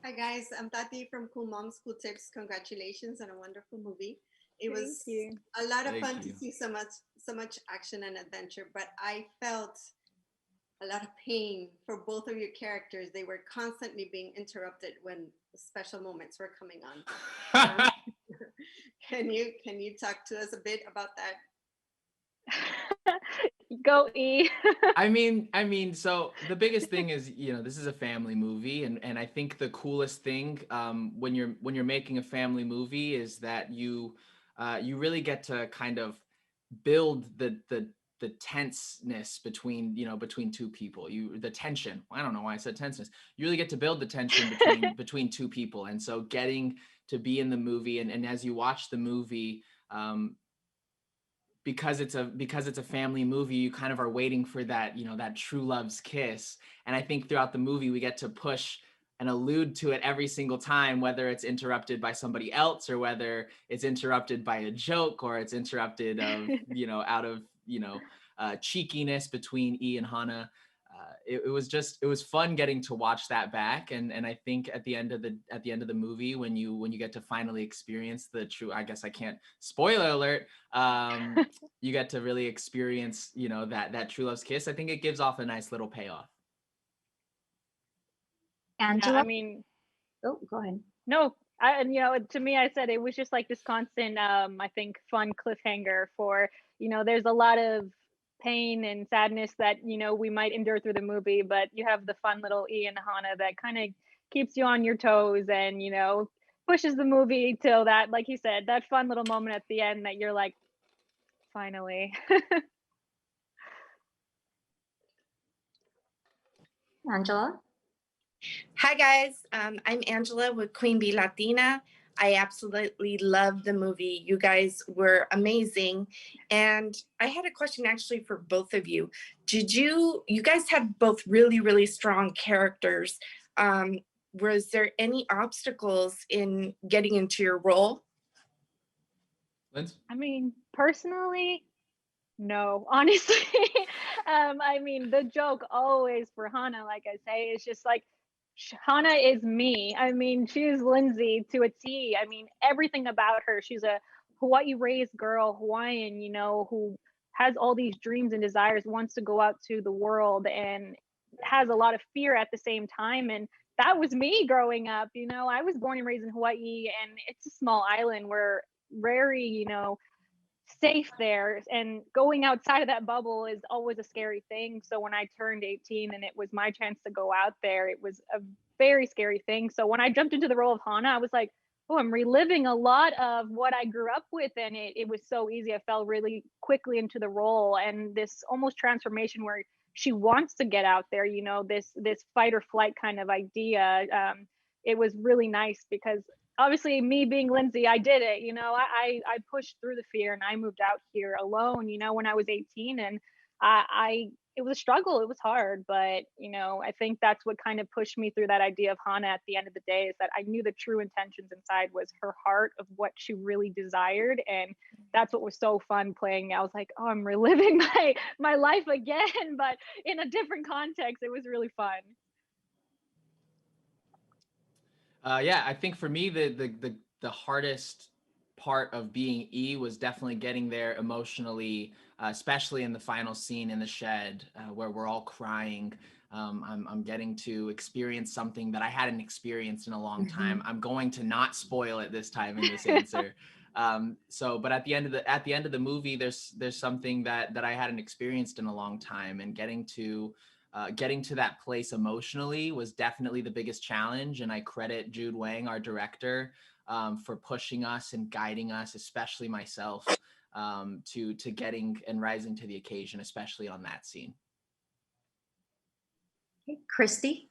Hi guys, I'm Tati from Cool Moms Cool Tips. Congratulations on a wonderful movie. It Thank was you. a lot of Thank fun to you. see so much action and adventure, but I felt a lot of pain for both of your characters. They were constantly being interrupted when special moments were coming on. Can you talk to us a bit about that? Go E. So the biggest thing is, this is a family movie, and I think the coolest thing when you're making a family movie is that you really get to kind of build the tenseness between two people. The tension. I don't know why I said tenseness. You really get to build the tension between two people, and so getting to be in the movie and as you watch the movie. Because it's a family movie, you kind of are waiting for that true love's kiss. And I think throughout the movie we get to push and allude to it every single time, whether it's interrupted by somebody else or whether it's interrupted by a joke or it's interrupted out of cheekiness between E and Hana. It was fun getting to watch that back, and I think at the end of the movie, when you get to finally experience the true, I guess I can't, spoiler alert, you get to really experience that true love's kiss. I think it gives off a nice little payoff. Yeah, I Angela? mean, Oh, go ahead. no, and to me, I said it was just like this constant, I think, fun cliffhanger for, there's a lot of pain and sadness that, we might endure through the movie, but you have the fun little E and Hana that kind of keeps you on your toes and, pushes the movie till that, like you said, that fun little moment at the end that you're like, finally. Angela? Hi guys, I'm Angela with Queen Bee Latina. I absolutely love the movie. You guys were amazing. And I had a question actually for both of you. You guys had both really, really strong characters. Was there any obstacles in getting into your role? Linz? I mean, personally, no, honestly. I mean, the joke always for Hana, like I say, is just like Hana is me. I mean, she is Lindsay to a T. I mean, everything about her. She's a Hawaii raised girl, Hawaiian, who has all these dreams and desires, wants to go out to the world and has a lot of fear at the same time. And that was me growing up. I was born and raised in Hawaii, and it's a small island where very, safe there, and going outside of that bubble is always a scary thing. So when I turned 18 and it was my chance to go out there, it was a very scary thing. So when I jumped into the role of Hana, I was like, oh, I'm reliving a lot of what I grew up with, and it was so easy. I fell really quickly into the role, and this almost transformation where she wants to get out there, this fight or flight kind of idea. It was really nice because obviously me being Lindsay, I did it. I pushed through the fear and I moved out here alone. When I was 18, and I it was a struggle. It was hard, but I think that's what kind of pushed me through that idea of Hana. At the end of the day, is that I knew the true intentions inside was her heart of what she really desired, and that's what was so fun playing. I was like, oh, I'm reliving my life again, but in a different context. It was really fun. Yeah, I think for me the hardest part of being E was definitely getting there emotionally, especially in the final scene in the shed where we're all crying. I'm getting to experience something that I hadn't experienced in a long time. I'm going to not spoil it this time in this answer. But at the end of the movie, there's something that I hadn't experienced in a long time, and getting to that place emotionally was definitely the biggest challenge. And I credit Jude Wang, our director, for pushing us and guiding us, especially myself, to getting and rising to the occasion, especially on that scene. Okay, Christy?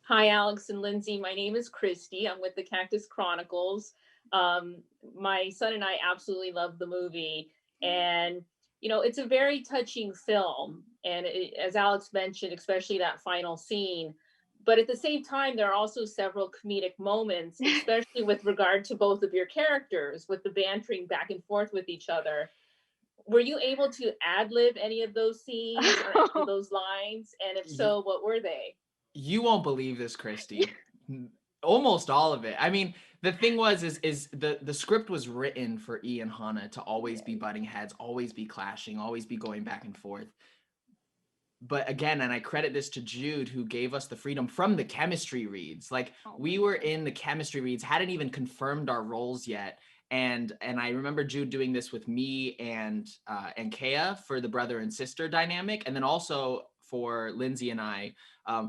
Hi, Alex and Lindsay. My name is Christy. I'm with the Cactus Chronicles. My son and I absolutely love the movie. And, it's a very touching film. And as Alex mentioned, especially that final scene. But at the same time, there are also several comedic moments, especially with regard to both of your characters, with the bantering back and forth with each other. were you able to ad lib any of those scenes or any of those lines? And if so, what were they? You won't believe this, Christy. Almost all of it. I mean, the thing was, is the script was written for E and Hana to always be butting heads, always be clashing, always be going back and forth. But again, and I credit this to Jude, who gave us the freedom from the chemistry reads. Like, we were in the chemistry reads, hadn't even confirmed our roles yet. And I remember Jude doing this with me and Kea for the brother and sister dynamic, and then also for Lindsay and I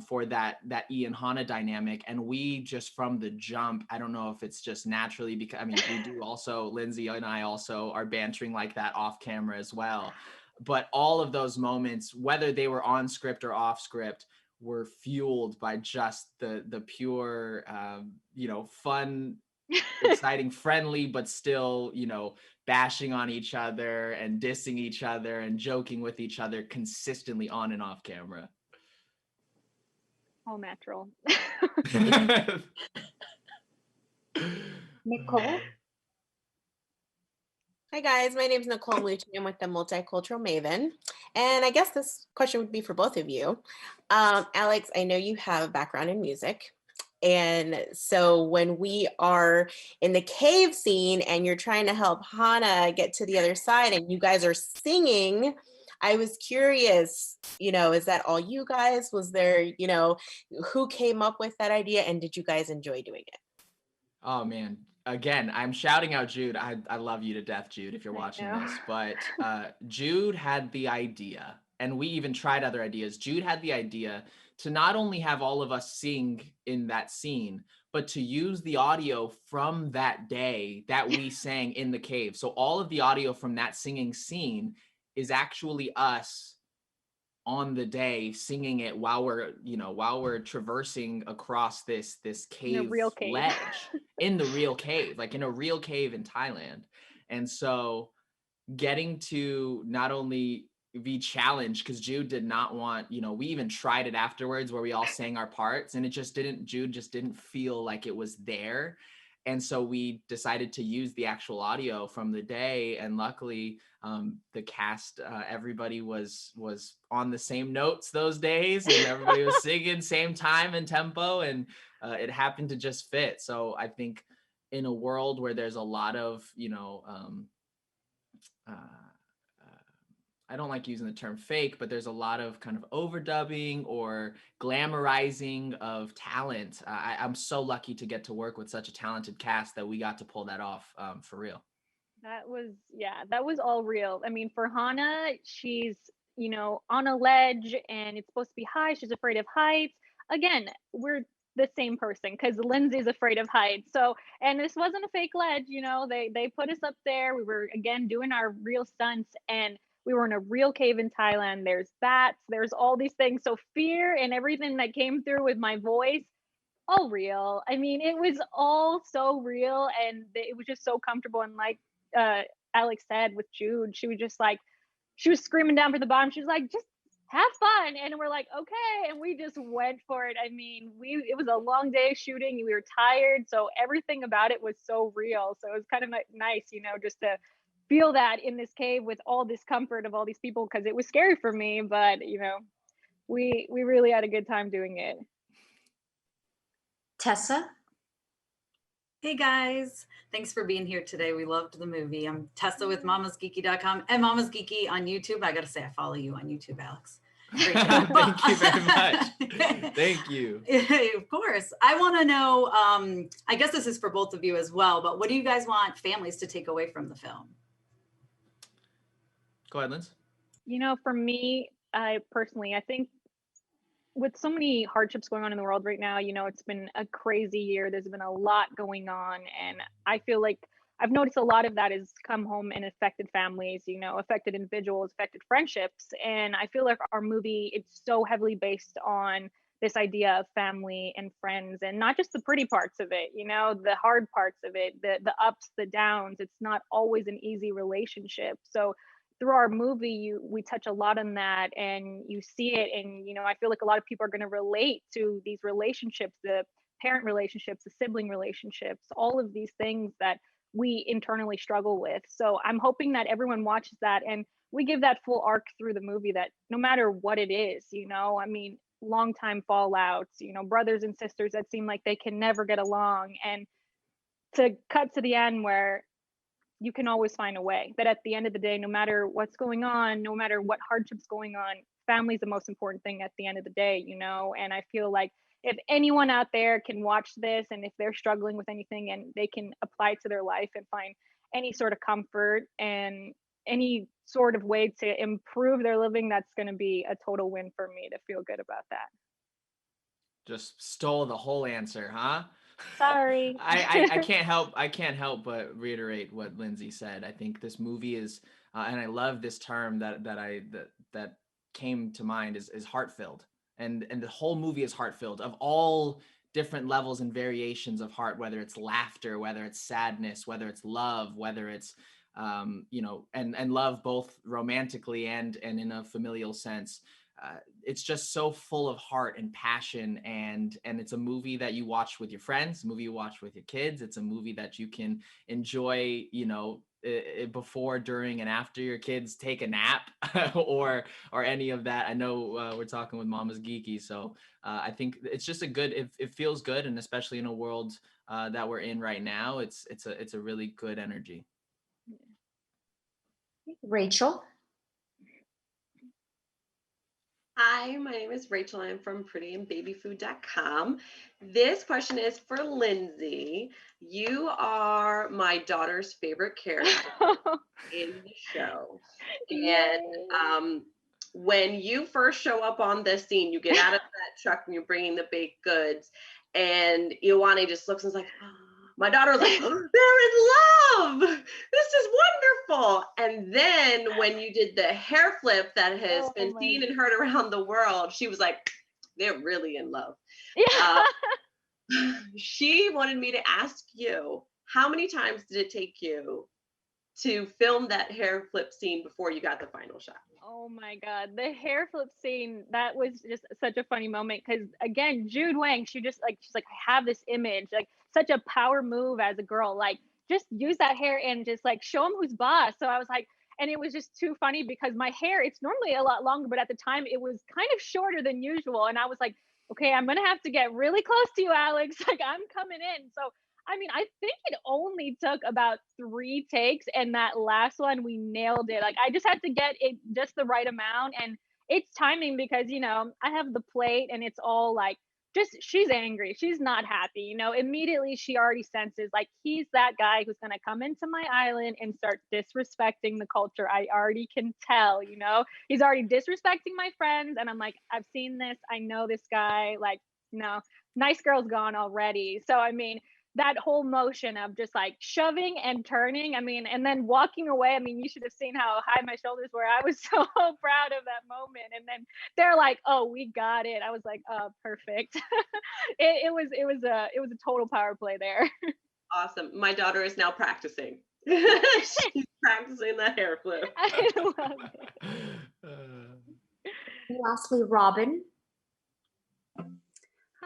for that E and Hana dynamic. And we just from the jump, I don't know if it's just naturally because I mean we do also, Lindsay and I also are bantering like that off camera as well. But all of those moments, whether they were on script or off script, were fueled by just the pure, fun, exciting, friendly, but still, bashing on each other and dissing each other and joking with each other consistently on and off camera. All natural. Nicole? Hi guys, my name is Nicole Lucci. I'm with the Multicultural Maven. And I guess this question would be for both of you. Alex, I know you have a background in music. And so when we are in the cave scene and you're trying to help Hana get to the other side and you guys are singing, I was curious, is that all you guys? Was there, who came up with that idea and did you guys enjoy doing it? Oh man. Again, I'm shouting out Jude. I love you to death, Jude, if you're watching this. But Jude had the idea, and we even tried other ideas. Jude had the idea to not only have all of us sing in that scene, but to use the audio from that day that we sang in the cave. So all of the audio from that singing scene is actually us on the day singing it while we're traversing across this cave, real cave. ledge in the real cave, like in a real cave in Thailand. And so getting to not only be challenged, because Jude did not want, we even tried it afterwards where we all sang our parts and Jude just didn't feel like it was there. And so we decided to use the actual audio from the day. And luckily the cast, everybody was on the same notes those days and everybody was singing same time and tempo, and it happened to just fit. So I think in a world where there's a lot of, I don't like using the term fake, but there's a lot of kind of overdubbing or glamorizing of talent. I'm so lucky to get to work with such a talented cast that we got to pull that off for real. That was all real. I mean, for Hana, she's, on a ledge and it's supposed to be high. She's afraid of heights. Again, we're the same person because Lindsay's afraid of heights. So, and this wasn't a fake ledge, they put us up there. We were, again, doing our real stunts and we were in a real cave in Thailand. There's bats, there's all these things. So fear and everything that came through with my voice, all real. I mean, it was all so real and it was just so comfortable. And like Alex said with Jude, she was screaming down for the bottom. She was like, just have fun. And we're like, okay. And we just went for it. I mean, it was a long day shooting. We were tired. So everything about it was so real. So it was kind of nice, just to feel that in this cave with all this comfort of all these people, because it was scary for me, but we really had a good time doing it. Tessa? Hey guys, thanks for being here today. We loved the movie. I'm Tessa with mamasgeeky.com and Mama's Geeky on YouTube. I gotta say, I follow you on YouTube, Alex. Great job. Thank you very much. Thank you. Of course. I want to know, I guess this is for both of you as well, but what do you guys want families to take away from the film? Go ahead, Linz. For me, I think with so many hardships going on in the world right now, it's been a crazy year. There's been a lot going on. And I feel like I've noticed a lot of that has come home and affected families, affected individuals, affected friendships. And I feel like our movie, it's so heavily based on this idea of family and friends, and not just the pretty parts of it, the hard parts of it, the ups, the downs. It's not always an easy relationship. So through our movie, we touch a lot on that, and you see it, and I feel like a lot of people are going to relate to these relationships, the parent relationships, the sibling relationships, all of these things that we internally struggle with. So I'm hoping that everyone watches that and we give that full arc through the movie, that no matter what it is, I mean, long time fallouts, brothers and sisters that seem like they can never get along, and to cut to the end where you can always find a way, that at the end of the day, no matter what's going on, no matter what hardships going on, family's the most important thing at the end of the day, and I feel like if anyone out there can watch this, and if they're struggling with anything and they can apply it to their life and find any sort of comfort and any sort of way to improve their living, that's going to be a total win for me to feel good about that. Just stole the whole answer, huh? Sorry. I can't help but reiterate what Lindsay said. I think this movie is, and I love this term that came to mind, is heart-filled, and the whole movie is heart-filled, of all different levels and variations of heart, whether it's laughter, whether it's sadness, whether it's love, whether it's and love both romantically and in a familial sense. It's just so full of heart and passion, and it's a movie that you watch with your friends, a movie you watch with your kids. It's a movie that you can enjoy, before, during, and after your kids take a nap or any of that. I know we're talking with Mama's Geeky, so I think it's just it feels good, and especially in a world that we're in right now, it's a really good energy. Rachel. Hi, my name is Rachel. I'm from prettyandbabyfood.com. This question is for Lindsay. You are my daughter's favorite character in the show. And when you first show up on the scene, you get out of that truck and you're bringing the baked goods, and Ioane just looks and is like, oh. My daughter was like, oh, they're in love. This is wonderful. And then when you did the hair flip that has been seen and heard around the world, she was like, they're really in love. Yeah. She wanted me to ask you, how many times did it take you to film that hair flip scene before you got the final shot? Oh my God, the hair flip scene, that was just such a funny moment, because again, Jude Wang, she's like, I have this image, like such a power move as a girl, like just use that hair and just like show him who's boss. So I was like, and it was just too funny because my hair, it's normally a lot longer, but at the time it was kind of shorter than usual. And I was like, okay, I'm gonna have to get really close to you, Alex. Like, I'm coming in. So I mean, I think it only took about 3 takes, and that last one we nailed it. Like, I just had to get it just the right amount, and it's timing because I have the plate and it's all like, just, she's angry, she's not happy, immediately she already senses like he's that guy who's going to come into my island and start disrespecting the culture. I already can tell, he's already disrespecting my friends, and I'm like, I've seen this, I know this guy, like, no, nice girl's gone already. So I mean, that whole motion of just like shoving and turning, I mean, and then walking away. I mean, you should have seen how high my shoulders were. I was so proud of that moment. And then they're like, "Oh, we got it." I was like, "Oh, perfect." it was a total power play there. Awesome. My daughter is now practicing. She's practicing that hair flip. I love it. Lastly, Robin.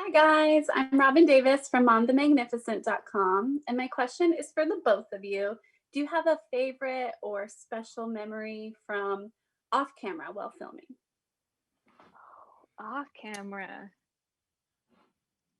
Hi guys, I'm Robin Davis from momthemagnificent.com, and my question is for the both of you. Do you have a favorite or special memory from off camera while filming? Off camera.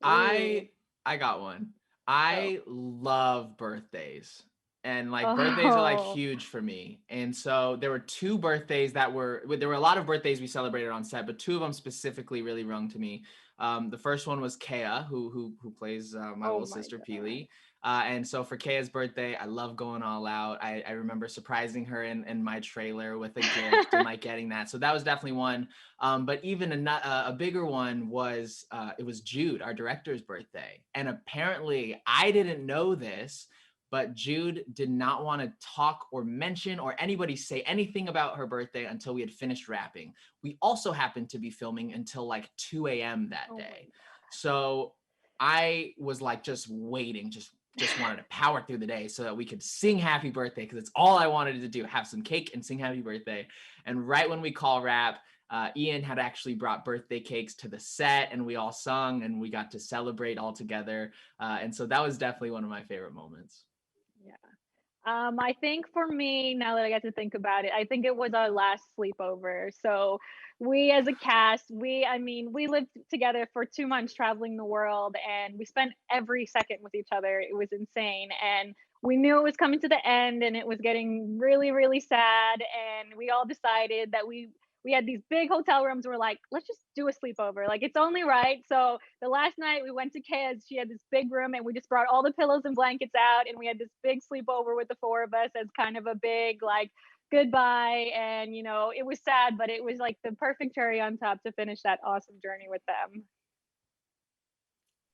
I got one. I love birthdays. And like birthdays are like huge for me. And so there were 2 birthdays there were a lot of birthdays we celebrated on set, but 2 of them specifically really rung to me. The first one was Kea, who plays my little sister Peely. And so for Kea's birthday, I love going all out. I remember surprising her in my trailer with a gift and like getting that. So that was definitely one. But even a bigger one was, it was Jude, our director's birthday. And apparently I didn't know this, but Jude did not want to talk or mention or anybody say anything about her birthday until we had finished wrapping. We also happened to be filming until like 2 a.m. that day. So I was like just waiting, just wanted to power through the day so that we could sing happy birthday, because it's all I wanted to do, have some cake and sing happy birthday. And right when we call wrap, Ian had actually brought birthday cakes to the set, and we all sung and we got to celebrate all together. And so that was definitely one of my favorite moments. Yeah. I think for me, now that I get to think about it, I think it was our last sleepover. So we as a cast, we lived together for 2 months traveling the world and we spent every second with each other. It was insane. And we knew it was coming to the end and it was getting really, really sad. And we all decided that we had these big hotel rooms. We're like, let's just do a sleepover. Like it's only right. So the last night we went to Kaya's. She had this big room, and we just brought all the pillows and blankets out, and we had this big sleepover with the four of us as kind of a big like goodbye. And it was sad, but it was like the perfect cherry on top to finish that awesome journey with them.